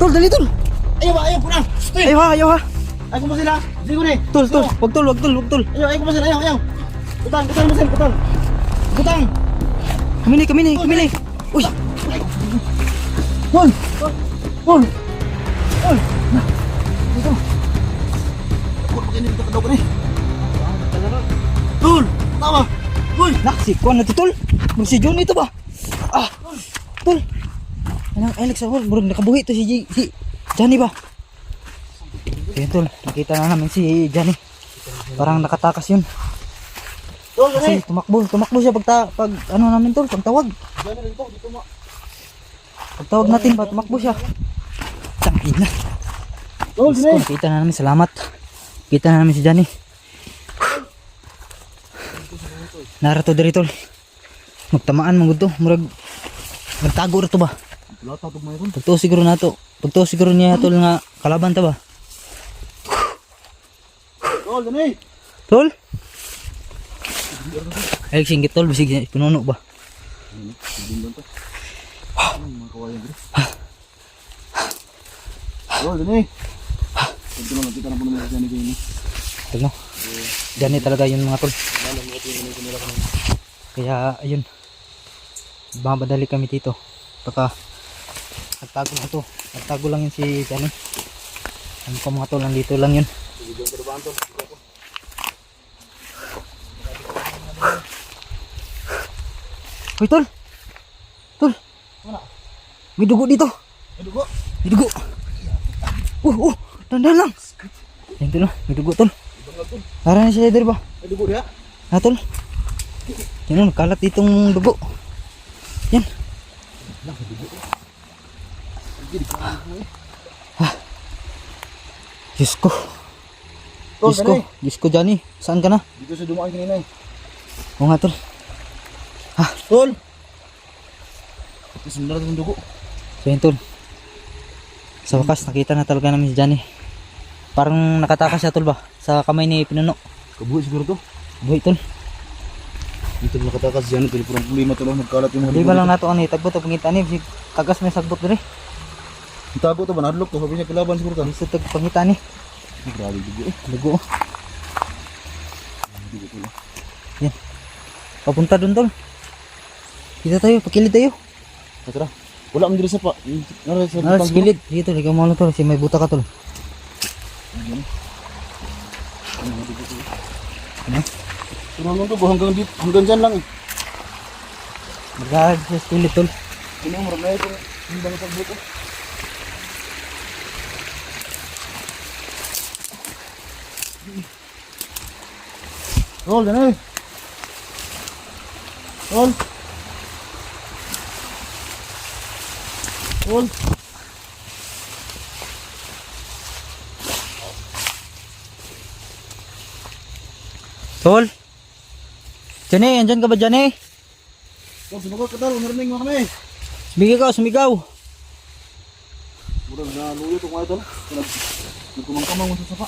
Tol, dali tol. Ayaw ba, ayaw, kunang. Ayaw ha, ayaw ha. Ay, kung ba sila? Sige ko na eh. Tol, tol, wag tol, wag tol, wag tol. Ayaw, ayaw, kung ba sila? Ayaw, ayaw. Butang, butang, butang, butang. Butang. Kami ni. Uy, Tol. Tol. Tol. Dito. Tol, pagkain dito ka daw ko na eh. Tol, tama. Uy. naksikuan na to tol. Murag si John ito ba? Ah, tol. Anong Alex ako, murag nakabuhi to si Johnny ba? Ayun tol, nakita na namin si Johnny. Parang nakatakas yun. Tol, Kasi tumakbo siya pag ano namin tol, pagtawag. Diyan na rin to, dito mo. Pagtawag natin ba, tumakbo siya. Tangin na. Tol, Diyos ko, nakita na namin, salamat. Kita na namin si Johnny. Narato diri tol. Magtamaan mong to, murag nagtago ra to ba? Lata to mayroon. Pagtuo siguro nato. Pagtuo siguro niya tol nga kalaban ta ba? Tol, dali. Tol? Ay singgit tol bisig pinuno ba? Tol, dali. Ito lang, nakita na po naman sa dyan ni Tol no. Johnny talaga yun mga tol. Kaya ayun. Babadali kami dito. Baka nagtago na to. Nagtago lang yun si Johnny. Ano pa mga tol, nandito lang yun. Hoy tol. Tol. May dugo dito. May dugo. May dugo. Dandan lang. Ayun tol, may dugo tol. Tara na siya dito ba? May dugo dia. Ha tol. Yan o, kalat ditong dugo. Yan. Diyos ko. Tol, Diyos ko. dali. Diyos ko Johnny. Saan ka na? Dito sa dumaan kanina eh. Oo nga tol. Tol. Sundan natin yung dugo. So yun tol. Sa wakas nakita na talaga namin si Johnny. Parang nakatakas siya tol ba? Sa kamay ni Pinuno. Kabuhi siguro to. Buhay tol. Dito nakatakas dyan. Ito yung problema to lang. Nagkalat yung mga Di dugo ba lang dito. nato ano itagbo ito pangitanib. Si tagas may sagbot diri. Ang tago to ba? Nadlok to. Sabi niya kalaban siguro to. Gusto tag pangitani. Grabe dugo eh. Dugo. Dugo to lang. Yan. Papunta dun tol. Kita tayo, pakilid tayo. Tara. Wala ang diri sa pa. Nara sa Ah, butang sa kilid. Dito, ikaw mo lang tol. Kasi may buta ka tol. Ano? Pero ang dugo hanggang dito. Hanggang dyan lang eh. Magkakag sa kilid tol. Ini ang marami ito. Hindi ba sa buto? Tol, dyan eh. Tol. Tol. Tol. Johnny, andyan ka ba Johnny? Tol, sumagot ka tol. Narinig mo kami. Sumigaw, sumigaw. Murag na luyo ito mga tol. Nagkumang-kamang mo sa sapa.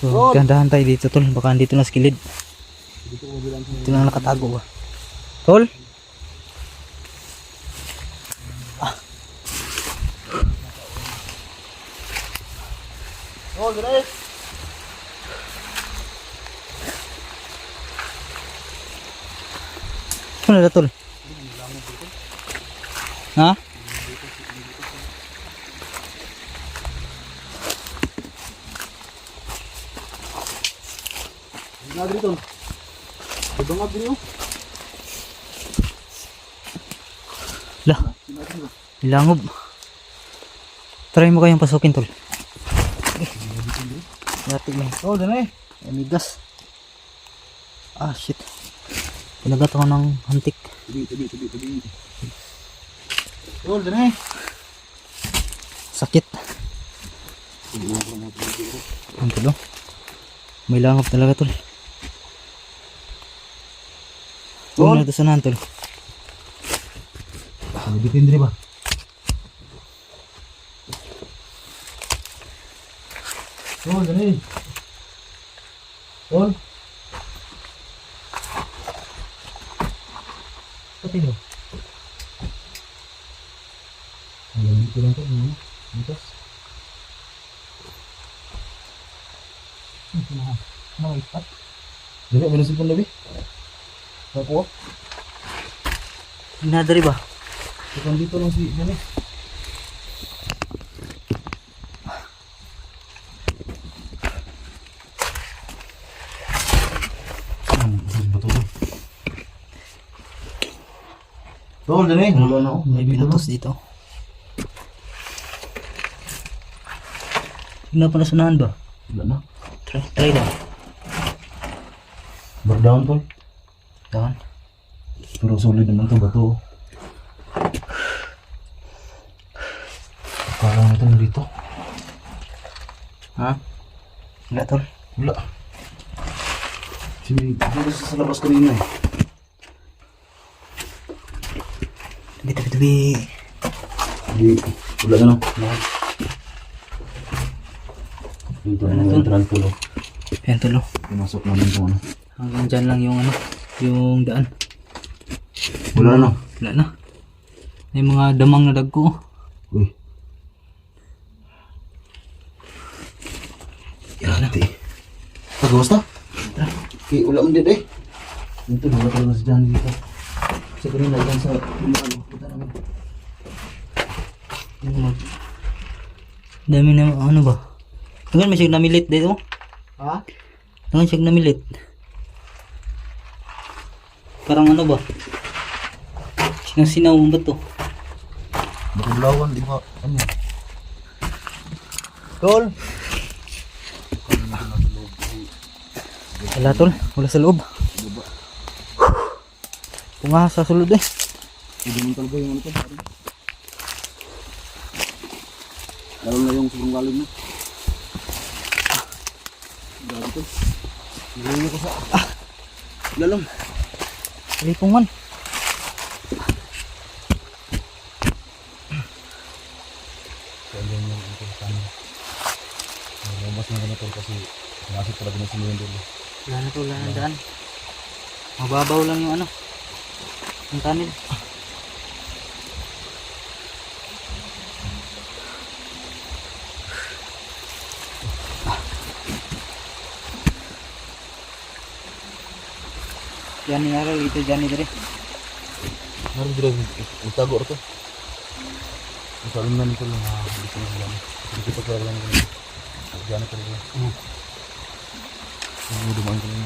So, Tol. gandahan tayo dito tol. Baka andito na sa kilid. Dito ko mabilang sa Dito na nakatago ba? Tol? Tol, dyan eh. Ano na tol? Ha? Nagri tol. Ibangag din yun. Lah, ilangob. Try mo kayong pasukin tol. Yati mo. Tol, dyan eh. Amigas. Ah shit. Pinagat ako ng hantik. Tabi. Tol, dyan eh. Sakit. Ang tulo. May langop talaga tol. Tol. Tol na sunan tol. Bitin din ba? Tol, dyan eh. Tol. Pati mo. Alam dito lang to. Mitos. Ano, ipat? Dali, may nasipon na, be. Nakuha. Hinadari ba? Ikaw dito lang si Jani. Bato ko. Tol, Jani. Wala na ako. May pinutos dito. Hindi na pala sunahan ba? Wala na. Try lang. Back down, tol. Down. Pero solid naman to, bato. Akala mo ito dito. Ha? Wala tol. Wala. Sini, ako sa labas kanina eh. Tabi-tabi. Hindi, wala na no. Dito na yung entrance tulo. Ayan tol. Pumasok namin kung ano. Hanggang dyan lang yung ano. Yung daan. Wala na. Wala na. May mga damang na dagko. Uy. Yan na. Pag-gusto? Okay, wala mo dito eh. Dito, wala talaga si Johnny dito. Sa kanina lang sa ano, punta namin. Dami na ano ba? Tingnan may siyang namilit dito. Ha? Tingnan siyang namilit. Parang ano ba? Sinang-sinaw ba to? Baka bulawan, di ba? Ano? Tol! Wala tol. Wala sa loob. Kung nga sa sulod eh. Hindi mo talaga yung ano to. Lalo na yung sobrang lalim na. Grabe to. Nilunyo ko sa... lalam. Lipungan. Kaya yung ito sa kanan. Mas na naman to kasi pumasok talaga ng sinuhin doon. Wala na to. Wala na daan. Mababaw lang yung ano. Yung tunnel. Diyan nga raw, ito dyan ito rin. Naroon dito, magtago ito. Masalim namin ito lang, hindi ko lang lang. Hindi ko pa lang lang. Diyan ito lang. Hindi dumaan ko lang.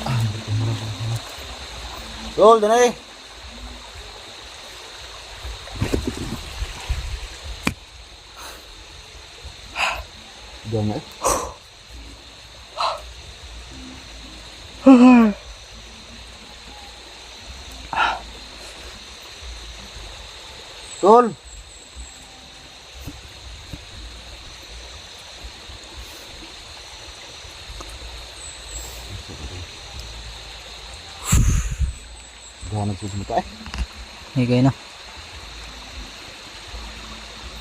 Hindi ko marang. Tol, dyan eh! Diyan nga eh. Tol! Gahanap susunod eh. Hey, kayo na.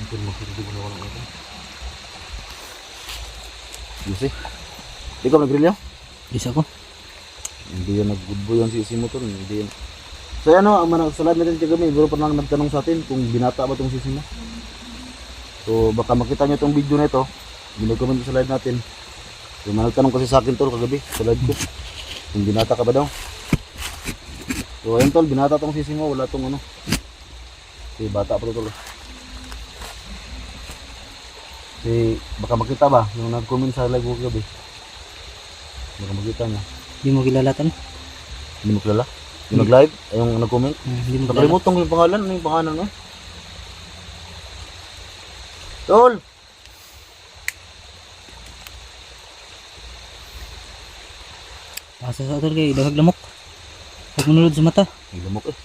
Mungkin masih di orang itu. Bisa. Di kau nagrilyo? Isa ko. Hindi yan nag-goodboy yan si motor. Hindi yan. So ano, ang salad natin kagabi, bro pa lang nagtanong sa atin kung binata ba itong sisi mo. So baka makita nyo itong video na ito. Binag-comment sa slide natin. So nagtanong kasi sa akin tol kagabi, sa slide ko. Kung binata ka ba daw. So ayun tol, binata itong sisi mo, wala itong ano. Si bata pa tol. Si baka makita ba yung nag-comment sa live ko kagabi. Baka makita niya. Hindi mo kilala tol? Hindi mo kilala? Yung nag-live? Ay, yung nag-comment? Hindi mo kilala. Nakalimutan ko yung pangalan. Ano yung pangalan mo? Tol! Asa sa tol kayo, dahag lamok. Huwag manulod sa mata. Ay, lamok eh.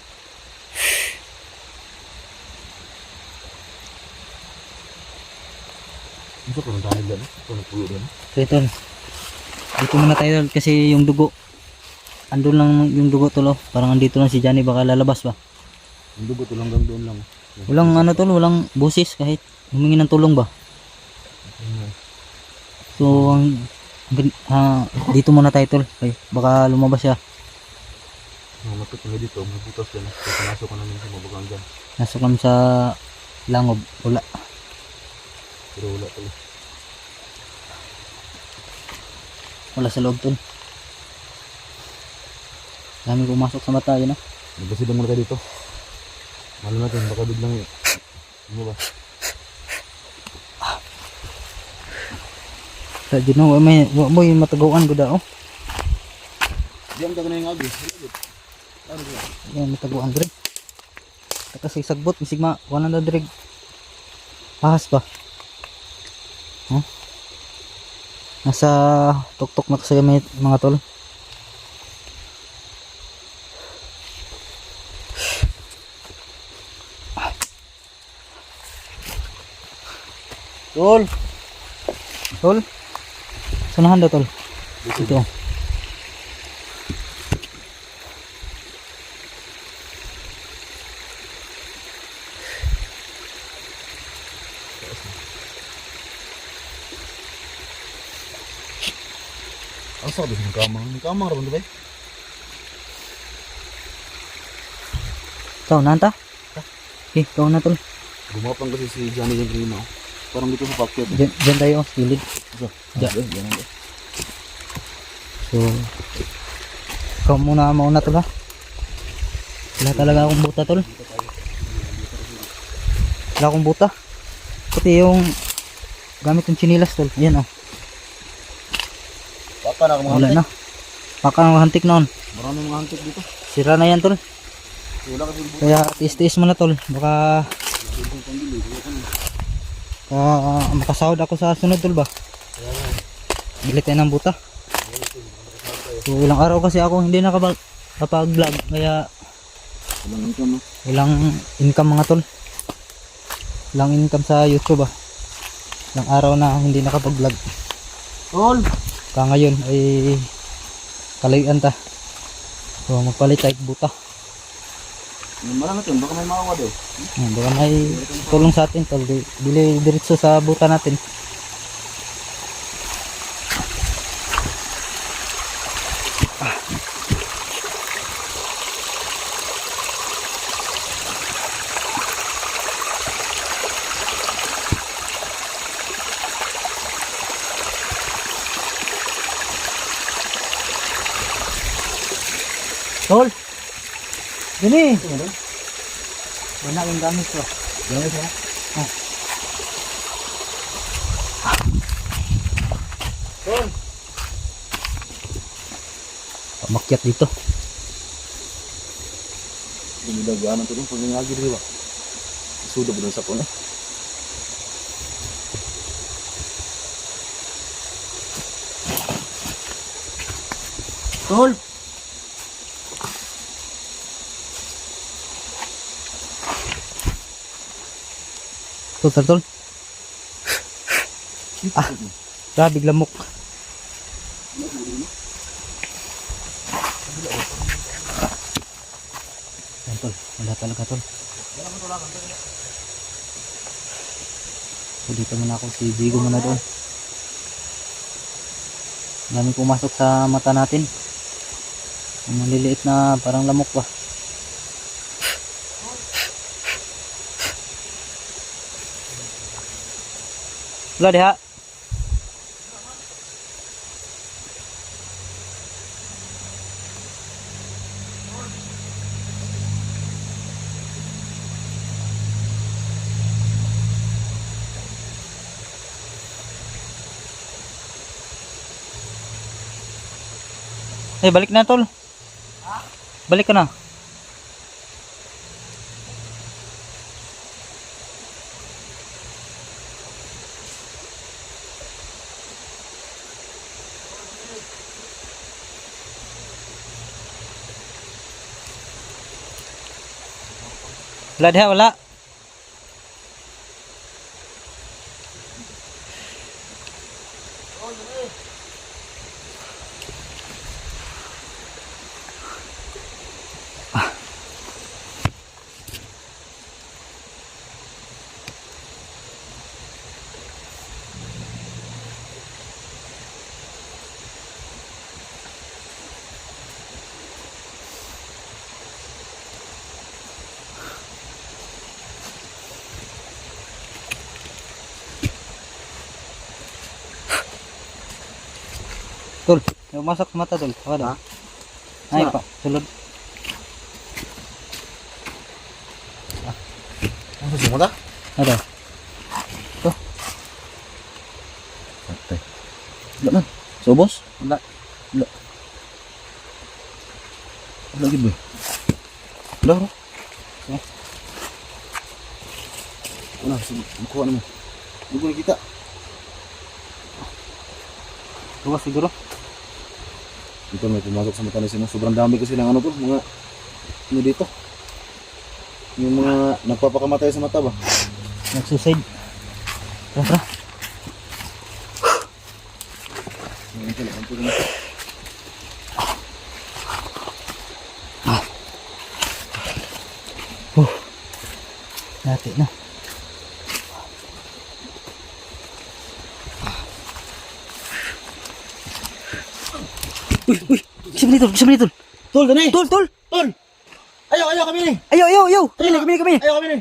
Ano ko nang dahil yan? Ito nagpuyo din. So tol. Dito muna tayo tol kasi yung dugo. Andun lang yung dugo tol. Oh. Parang andito lang si Johnny, baka lalabas ba. Yung dugo to hanggang doon lang. Walang ano tol, walang busis kahit humingi ng tulong ba. So Dito muna tayo tol. Okay, baka lumabas siya. Mapit kami dito, may butas yan. Kaya pinasok ko namin sa mabagang dyan. Nasok kami sa langob. Wala. Pero wala pala. Wala sa loob tol. Dami pumasok sa mata yun ah. Nagbasidang muna tayo dito. Malam natin, baka biglang ano ba? Sa Gino, mo yung mataguan ko daw. Diyan ka na yung agi. Yan mataguan direk. Kasi sagbot misigma wala na direk. Ahas ba? Huh? Nasa tuktok na kasi kami mga tol. Tol. Tol. Sanahan daw tol. Dito. Ang sabi ng kamang. May kamang rin ba? Ikaw nanta? Okay, ikaw na tol. Gumapang kasi si Johnny yung green oh. Parang dito sa pocket. Diyan tayo, silid. Diyan. Diyan. So, ikaw muna mauna tol ha. Wala talaga akong buta tol. Wala akong buta. Pati yung gamit yung chinilas tol. Ayan oh. Papa na mga Wala hantik. na. Baka ng hantik noon. Maraming mga hantik dito. Sira na yan tol. Wala kasi yung Kaya tiis-tiis mo na tol. Baka makasahod ako sa sunod tol ba? Bili tayo ng buta. So ilang araw kasi ako hindi nakapag-vlog. Kaya walang income no? walang income mga tol. Walang income sa YouTube ah. Ilang araw na hindi nakapag-vlog. Tol! Kaya ngayon ay kalayuan ta. So magpalit tayo buta. Marami natin, baka may maawa daw. Baka may tulong sa atin tol. Bili diretso sa buta natin. Tol! Gini! Bana yung gamit ko. Gamit ha? Tol! Pamakyat dito. Dumidagyan ito rin pag nangagi rin ba? Sudo ba dun sa puno? Tol! Tol. Grabe lamok. Yan tol, wala talaga tol. So dito muna ako, si Jigo muna doon. Dami pumasok sa mata natin. Ang maliliit na parang lamok ba. Wala diha. Balik na tol. Balik ka na. Wala diha, wala. Tol, masak sa mata tol. Wala. Ay Saan? pa, sulod. Ano sa mata? Ano? Patay. Wala man. So, boss? Wala. Wala gid ba? Wala ro. Eh. Ano, sige, makuha na mo. Hindi ko nakita. Luwas siguro. Dito may pumasok sa mata ni Simo. Sobrang dami kasi lang ano to, mga ano dito. Yung mga nagpapakamatay sa mata ba? Nag-suicide. Tara, tara. Ayan pala, ayan pala. Dati na. Uy, siapa nih tol, siapa nih tol? Tol, dani! Tol, tol. Tol! Ayaw, ayaw kami ni! Ayo, ayo, ayo. Kami. Ayaw kami ni!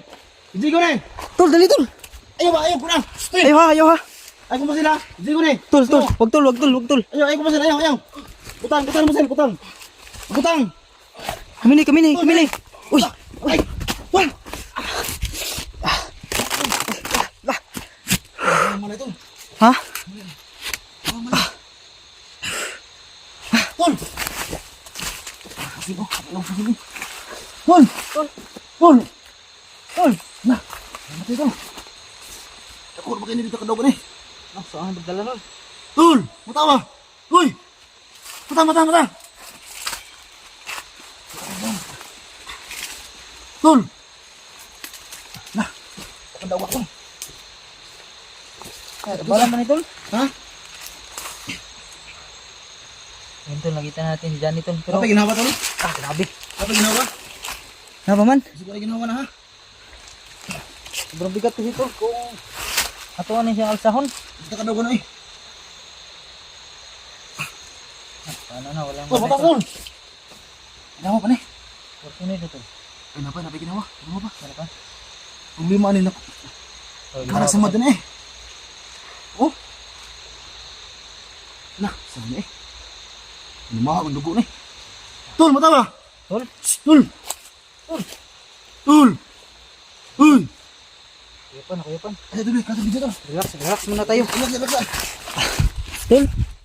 Hindi ko ni! Tol, dali tol. Ayaw ba, ayaw ko na! Stay! Ayo ha. Ayaw ko pa sila! Hindi ko ni! Tol, tol. Wag tol, wag tol, wag tol. Ayaw ko pa sila, ayaw! Butang mo sila, butang! Butang! Kami nih. Uy, Ay! Tol! Mana itu? ha? Tol! Sino? Tol! Tol! Tol! Nah, mati tol. Ako ba kayo dito kadaw ni? Ah, saan magdala tol? Tol! Mata ba? Uy! Mata! Tol! Nah, kadaw ako. Bala ba ni tol? Ha? Yun tol, nakita natin si Johnny tol. Pero, Apa ginawa tol? grabe. Apa ginawa? Ano ba man? Siguro ginawa na ha? Sobrang bigat kasi tol. Kung atuan niya siyang alsahon. Kita kadaw ko na eh. Paano na, walang Oh, mata tol! Ginawa pa ni. Fortunate tol. Ay, napay ginawa. Ginawa pa. Ano pa? Problema ni na. Oh, Kara sa mata na eh. Oh. Nah, sana eh. Lumaha ang dugo na eh. Tol, mata ba? Tol? Tol! Tol! Uy! Kuyapan. Ay, tuloy, kata video tol. Relax muna tayo. Relax. Tol,